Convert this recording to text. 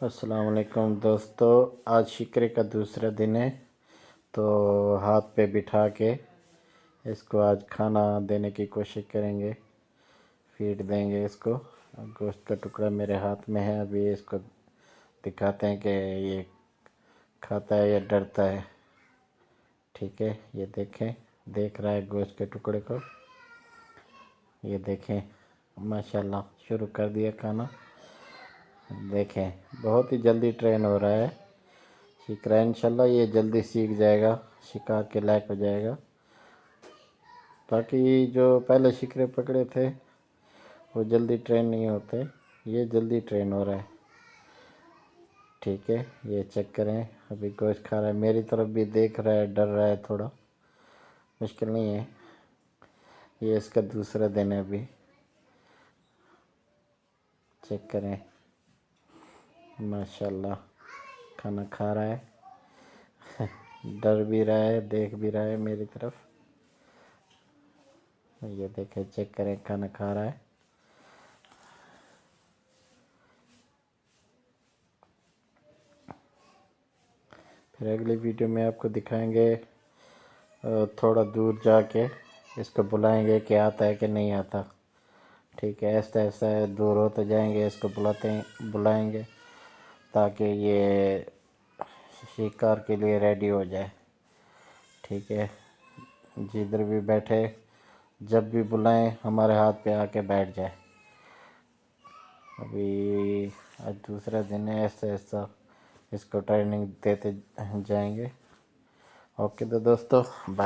अस्सलाम वालेकुम दोस्तों, आज शिकरे का दूसरा दिन है। तो हाथ पे बिठा के इसको आज खाना देने की कोशिश करेंगे, फीड देंगे इसको। गोश्त का टुकड़ा मेरे हाथ में है, अभी इसको दिखाते हैं कि ये खाता है या डरता है। ठीक है, ये देखें, देख रहा है गोश्त के टुकड़े को। ये देखें, माशाल्लाह शुरू कर दिया खाना। देखें, बहुत ही जल्दी ट्रेन हो रहा है। सीख रहा है, इंशाल्लाह ये जल्दी सीख जाएगा, शिकार के लायक हो जाएगा। बाकी जो पहले शिकरे पकड़े थे वो जल्दी ट्रेन नहीं होते, ये जल्दी ट्रेन हो रहा है। ठीक है, ये चेक करें, अभी गोश्त खा रहा है, मेरी तरफ भी देख रहा है, डर रहा है थोड़ा। मुश्किल नहीं है, ये इसका दूसरा दिन है अभी। चेक करें, माशाल्लाह खाना खा रहा है। डर भी रहा है, देख भी रहा है मेरी तरफ। ये देखें, चेक करें, खाना खा रहा है। फिर अगली वीडियो में आपको दिखाएंगे, थोड़ा दूर जाके इसको बुलाएंगे कि आता है कि नहीं आता। ठीक है, ऐसा ऐसा दूर होते जाएंगे, इसको बुलाएंगे ताकि ये शिकार के लिए रेडी हो जाए। ठीक है, जिधर भी बैठे, जब भी बुलाएं हमारे हाथ पे आके बैठ जाए। अभी आज दूसरा दिन है, ऐसा ऐसा इसको ट्रेनिंग देते जाएंगे। ओके तो दोस्तों, बाय।